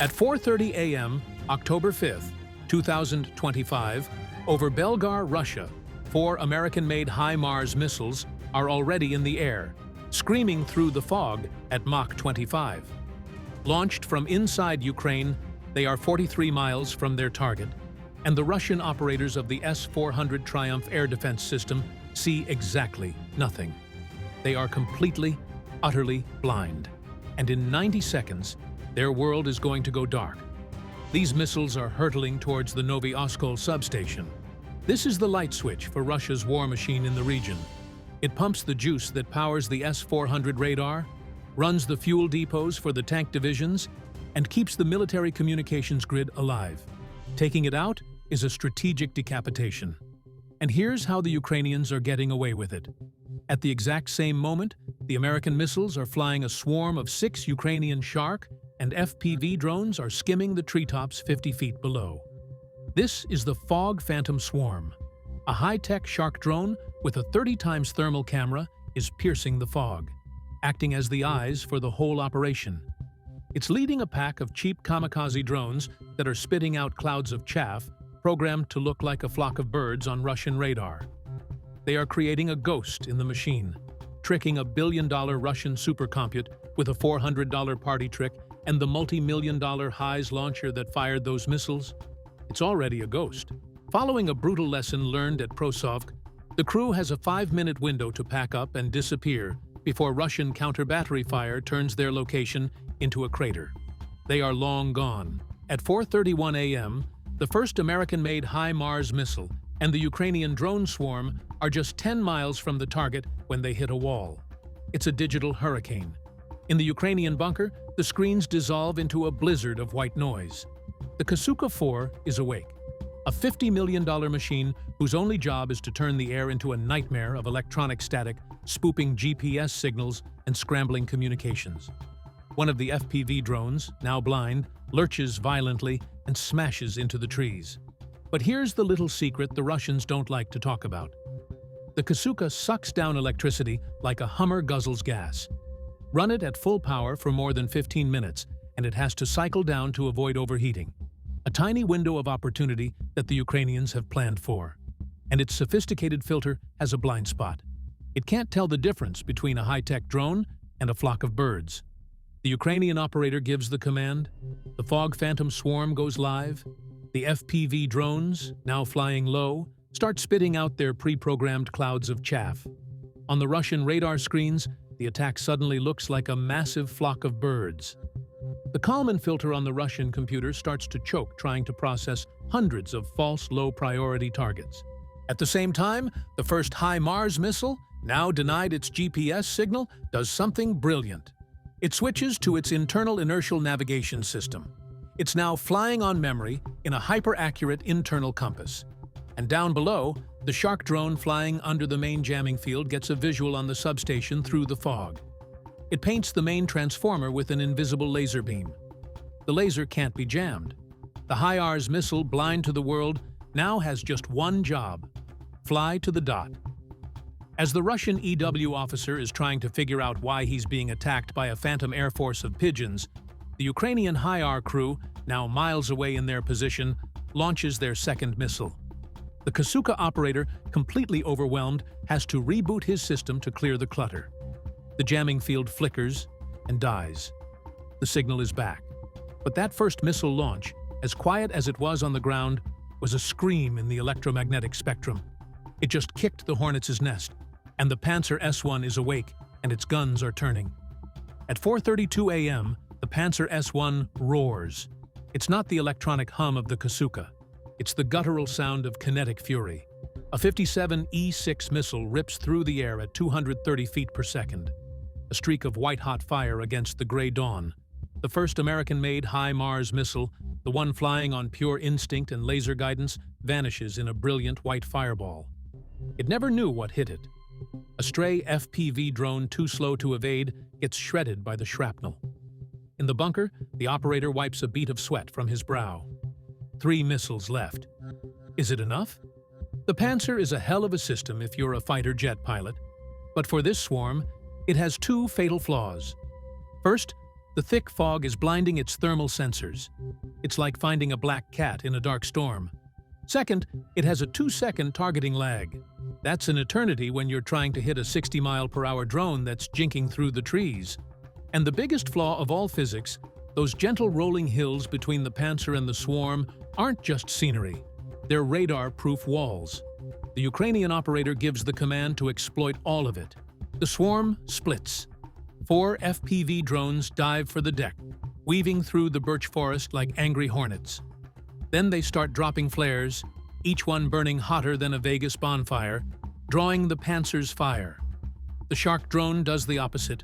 At 4:30 a.m., October 5th, 2025, over Belgar, Russia, 4 American-made High Mars missiles are already in the air, screaming through the fog at Mach 25. Launched from inside Ukraine, they are 43 miles from their target, and the Russian operators of the S400 Triumph air defense system see exactly nothing. They are completely, utterly blind, and in 90 seconds, their world is going to go dark. These missiles are hurtling towards the Novy Oskol substation. This is the light switch for Russia's war machine in the region. It pumps the juice that powers the S400 radar, runs the fuel depots for the tank divisions, and keeps the military communications grid alive. Taking it out is a strategic decapitation. And here's how the Ukrainians are getting away with it. At the exact same moment, the American missiles are flying a swarm of 6 Ukrainian Shark and FPV drones are skimming the treetops 50 feet below. This is the Fog Phantom Swarm. A high-tech Shark drone with a 30 times thermal camera is piercing the fog, acting as the eyes for the whole operation. It's leading a pack of cheap kamikaze drones that are spitting out clouds of chaff programmed to look like a flock of birds on Russian radar. They are creating a ghost in the machine, tricking a billion-dollar Russian supercompute with a $400 party trick and the multi-million-dollar HIMARS launcher that fired those missiles. It's already a ghost. Following a brutal lesson learned at Prosovk, the crew has a 5-minute window to pack up and disappear before Russian counter-battery fire turns their location into a crater. They are long gone. At 4:31 a.m., the first American-made High Mars missile and the Ukrainian drone swarm are just 10 miles from the target when they hit a wall. It's a digital hurricane. In the Ukrainian bunker, the screens dissolve into a blizzard of white noise. The Kasuka-4 is awake, a $50 million machine whose only job is to turn the air into a nightmare of electronic static, spoofing GPS signals and scrambling communications. One of the FPV drones, now blind, lurches violently and smashes into the trees. But here's the little secret the Russians don't like to talk about. The Kasuka sucks down electricity like a Hummer guzzles gas. Run it at full power for more than 15 minutes, and it has to cycle down to avoid overheating. A tiny window of opportunity that the Ukrainians have planned for. And its sophisticated filter has a blind spot. It can't tell the difference between a high-tech drone and a flock of birds. The Ukrainian operator gives the command. The Fog Phantom Swarm goes live. The FPV drones, now flying low, start spitting out their pre-programmed clouds of chaff. On the Russian radar screens, the attack suddenly looks like a massive flock of birds. The Kalman filter on the Russian computer starts to choke trying to process hundreds of false low-priority targets. At the same time, the first High Mars missile, now denied its GPS signal, does something brilliant. It switches to its internal inertial navigation system. It's now flying on memory in a hyper-accurate internal compass. And down below, the Shark drone flying under the main jamming field gets a visual on the substation through the fog. It paints the main transformer with an invisible laser beam. The laser can't be jammed. The HIMARS missile, blind to the world, now has just one job: fly to the dot. As the Russian EW officer is trying to figure out why he's being attacked by a phantom air force of pigeons, the Ukrainian HIMARS crew, now miles away in their position, launches their second missile. The Kasuka operator, completely overwhelmed, has to reboot his system to clear the clutter. The jamming field flickers and dies. The signal is back. But that first missile launch, as quiet as it was on the ground, was a scream in the electromagnetic spectrum. It just kicked the hornet's nest, and the Panzer S1 is awake and its guns are turning. At 4:32 a.m., the Panzer S1 roars. It's not the electronic hum of the Kasuka. It's the guttural sound of kinetic fury. A 57 E6 missile rips through the air at 230 feet per second. A streak of white-hot fire against the gray dawn. The first American-made High Mars missile, the one flying on pure instinct and laser guidance, vanishes in a brilliant white fireball. It never knew what hit it. A stray FPV drone too slow to evade gets shredded by the shrapnel. In the bunker, the operator wipes a bead of sweat from his brow. 3 missiles left. Is it enough? The Panzer is a hell of a system if you're a fighter jet pilot, but for this swarm, it has 2 fatal flaws. First, The thick fog is blinding its thermal sensors. It's like finding a black cat in a dark storm. Second, it has a 2-second targeting lag. That's an eternity when you're trying to hit a 60-mile-per-hour drone that's jinking through the trees. And the biggest flaw of all physics, those gentle rolling hills between the Panzer and the swarm aren't just scenery. They're radar-proof walls. The Ukrainian operator gives the command to exploit all of it. The swarm splits. 4 FPV drones dive for the deck, weaving through the birch forest like angry hornets. Then they start dropping flares, each one burning hotter than a Vegas bonfire, drawing the Panzer's fire. The Shark drone does the opposite.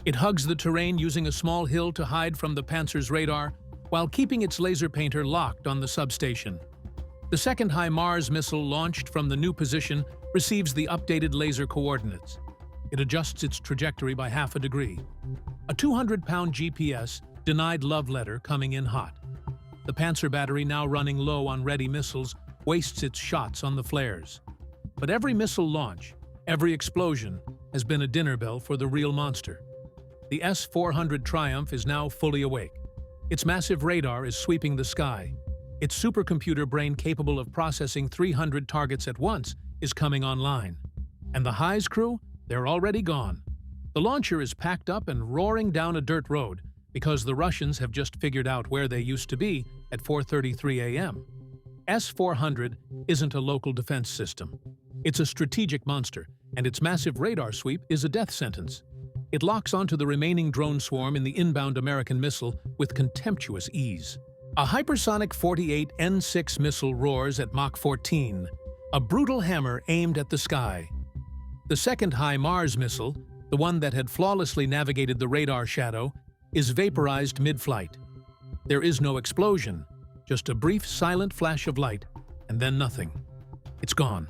It hugs the terrain using a small hill to hide from the Panzer's radar, while keeping its laser painter locked on the substation. The second HIMARS missile launched from the new position receives the updated laser coordinates. It adjusts its trajectory by half a degree. A 200-pound GPS denied love letter coming in hot. The Panzer battery, now running low on ready missiles, wastes its shots on the flares. But every missile launch, every explosion, has been a dinner bell for the real monster. The S400 Triumph is now fully awake. Its massive radar is sweeping the sky. Its supercomputer brain capable of processing 300 targets at once is coming online. And the Hi's crew? They're already gone. The launcher is packed up and roaring down a dirt road because the Russians have just figured out where they used to be at 4:33 a.m. S400 isn't a local defense system. It's a strategic monster, and its massive radar sweep is a death sentence. It locks onto the remaining drone swarm in the inbound American missile with contemptuous ease. A hypersonic 48 N6 missile roars at Mach 14, a brutal hammer aimed at the sky. The second HIMARS missile, the one that had flawlessly navigated the radar shadow, is vaporized mid-flight. There is no explosion, just a brief silent flash of light, and then nothing. It's gone.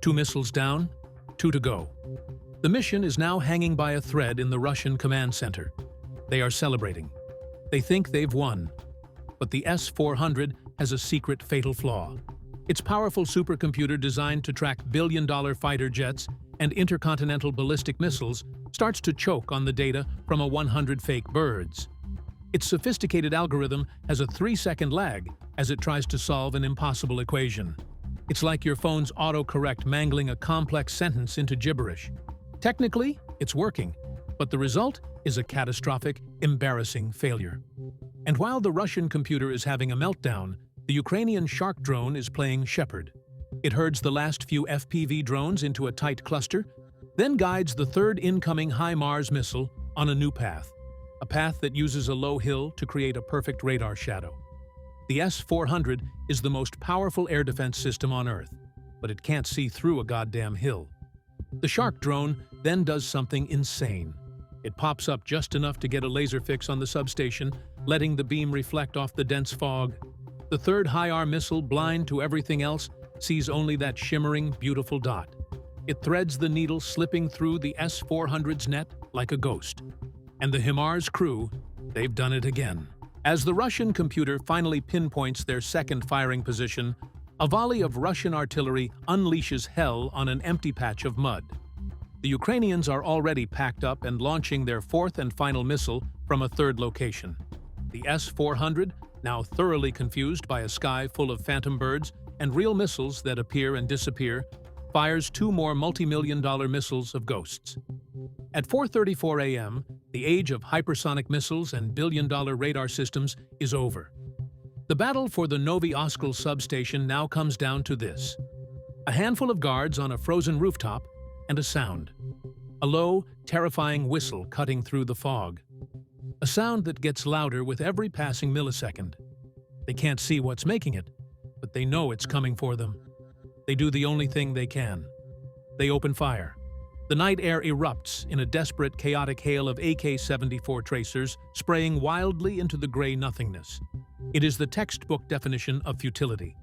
2 missiles down, 2 to go. The mission is now hanging by a thread in the Russian command center. They are celebrating. They think they've won. But the S400 has a secret fatal flaw. Its powerful supercomputer designed to track billion-dollar fighter jets and intercontinental ballistic missiles starts to choke on the data from 100 fake birds. Its sophisticated algorithm has a 3-second lag as it tries to solve an impossible equation. It's like your phone's autocorrect mangling a complex sentence into gibberish. Technically, it's working, but the result is a catastrophic, embarrassing failure. And while the Russian computer is having a meltdown, the Ukrainian Shark drone is playing shepherd. It herds the last few FPV drones into a tight cluster, then guides the third incoming HIMARS missile on a new path, a path that uses a low hill to create a perfect radar shadow. The S400 is the most powerful air defense system on Earth, but it can't see through a goddamn hill. The Shark drone then does something insane. It pops up just enough to get a laser fix on the substation, letting the beam reflect off the dense fog. The third HIMARS missile, blind to everything else, sees only that shimmering, beautiful dot. It threads the needle slipping through the S400's net like a ghost. And the HIMARS crew, they've done it again. As the Russian computer finally pinpoints their second firing position, a volley of Russian artillery unleashes hell on an empty patch of mud. The Ukrainians are already packed up and launching their fourth and final missile from a third location. The S400, now thoroughly confused by a sky full of phantom birds and real missiles that appear and disappear, fires 2 more multi-million-dollar missiles of ghosts. At 4:34 a.m., the age of hypersonic missiles and billion-dollar radar systems is over. The battle for the Novi Oskol substation now comes down to this: a handful of guards on a frozen rooftop and a sound. A low, terrifying whistle cutting through the fog. A sound that gets louder with every passing millisecond. They can't see what's making it, but they know it's coming for them. They do the only thing they can. They open fire. The night air erupts in a desperate, chaotic hail of AK-74 tracers, spraying wildly into the gray nothingness. It is the textbook definition of futility.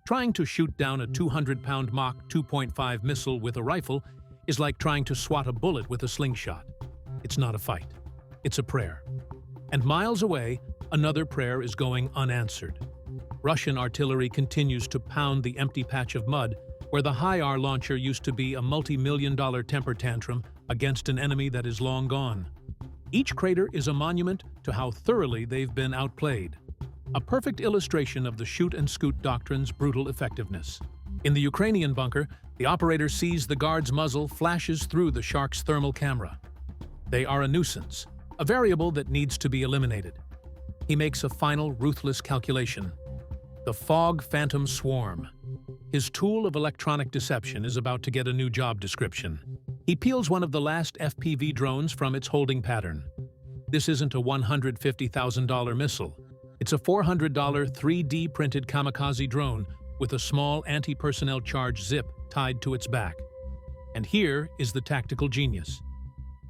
Trying to shoot down a 200-pound Mach 2.5 missile with a rifle is like trying to swat a bullet with a slingshot. It's not a fight. It's a prayer. And miles away, another prayer is going unanswered. Russian artillery continues to pound the empty patch of mud where the HIMARS launcher used to be a multi-million-dollar temper tantrum against an enemy that is long gone. Each crater is a monument to how thoroughly they've been outplayed. A perfect illustration of the shoot-and-scoot doctrine's brutal effectiveness. In the Ukrainian bunker, the operator sees the guard's muzzle flashes through the shark's thermal camera. They are a nuisance, a variable that needs to be eliminated. He makes a final, ruthless calculation. The Fog Phantom Swarm. His tool of electronic deception is about to get a new job description. He peels one of the last FPV drones from its holding pattern. This isn't a $150,000 missile. It's a $400 3D printed kamikaze drone with a small anti-personnel charge zip tied to its back. And here is the tactical genius.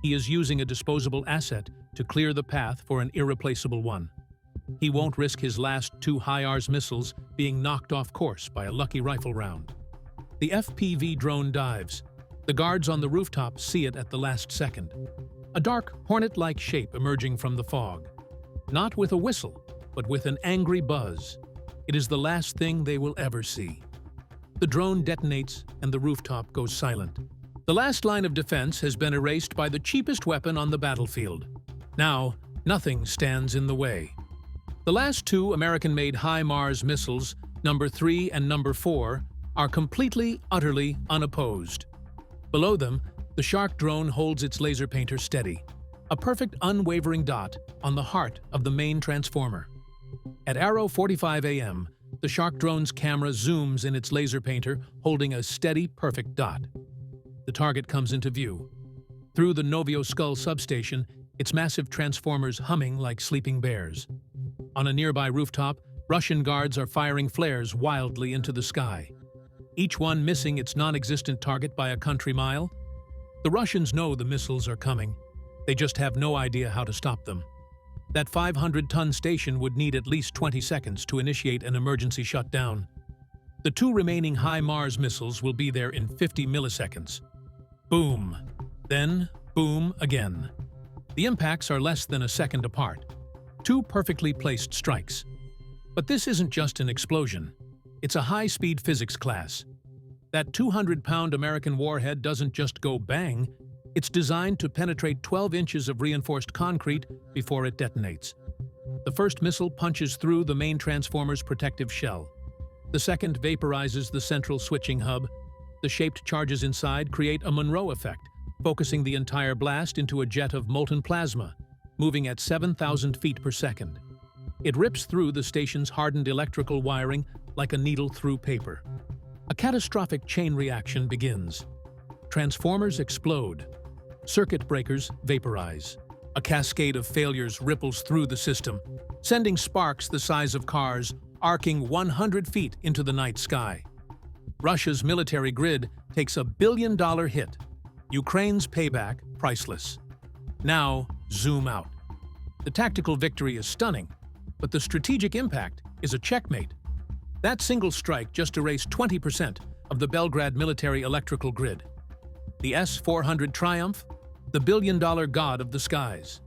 He is using a disposable asset to clear the path for an irreplaceable one. He won't risk his last 2 HIMARS missiles being knocked off course by a lucky rifle round. The FPV drone dives. The guards on the rooftop see it at the last second. A dark, hornet-like shape emerging from the fog. Not with a whistle, but with an angry buzz. It is the last thing they will ever see. The drone detonates and the rooftop goes silent. The last line of defense has been erased by the cheapest weapon on the battlefield. Now, nothing stands in the way. The last 2 American-made High Mars missiles, number 3 and number 4, are completely, utterly unopposed. Below them, the Shark drone holds its laser painter steady, a perfect unwavering dot on the heart of the main transformer. At arrow 45 AM, the Shark drone's camera zooms in its laser painter, holding a steady, perfect dot. The target comes into view. Through the Novio Skull substation, its massive transformers humming like sleeping bears. On a nearby rooftop, Russian guards are firing flares wildly into the sky, each one missing its non-existent target by a country mile. The Russians know the missiles are coming. They just have no idea how to stop them. That 500-ton station would need at least 20 seconds to initiate an emergency shutdown. The 2 remaining High Mars missiles will be there in 50 milliseconds. Boom. Then, boom again. The impacts are less than a second apart. 2 perfectly placed strikes. But this isn't just an explosion. It's a high-speed physics class. That 200-pound American warhead doesn't just go bang. It's designed to penetrate 12 inches of reinforced concrete before it detonates. The first missile punches through the main transformer's protective shell. The second vaporizes the central switching hub. The shaped charges inside create a Monroe effect, focusing the entire blast into a jet of molten plasma, moving at 7,000 feet per second. It rips through the station's hardened electrical wiring like a needle through paper. A catastrophic chain reaction begins. Transformers explode. Circuit breakers vaporize. A cascade of failures ripples through the system, sending sparks the size of cars arcing 100 feet into the night sky. Russia's military grid takes a billion-dollar hit. Ukraine's payback priceless. Now, zoom out. The tactical victory is stunning, but the strategic impact is a checkmate. That single strike just erased 20% of the Belgrade military electrical grid. The S400 Triumph, the billion-dollar god of the skies.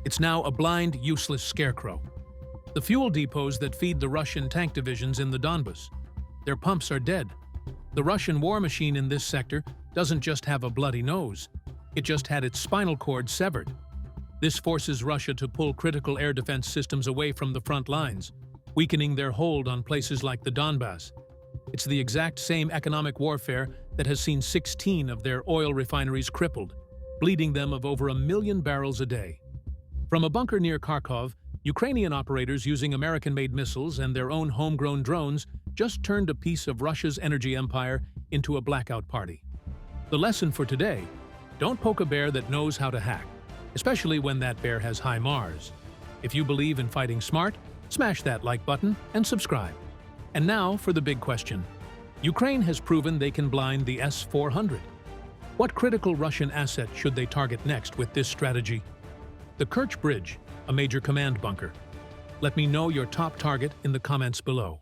It's now a blind, useless scarecrow. The fuel depots that feed the Russian tank divisions in the Donbas. Their pumps are dead. The Russian war machine in this sector doesn't just have a bloody nose. It just had its spinal cord severed. This forces Russia to pull critical air defense systems away from the front lines, weakening their hold on places like the Donbas. It's the exact same economic warfare that has seen 16 of their oil refineries crippled, bleeding them of over 1 million barrels a day. From a bunker near Kharkov, Ukrainian operators using American-made missiles and their own homegrown drones just turned a piece of Russia's energy empire into a blackout party. The lesson for today: don't poke a bear that knows how to hack, especially when that bear has high Mars. If you believe in fighting smart, smash that like button and subscribe. And now for the big question. Ukraine has proven they can blind the S400. What critical Russian asset should they target next with this strategy? The Kerch Bridge, a major command bunker. Let me know your top target in the comments below.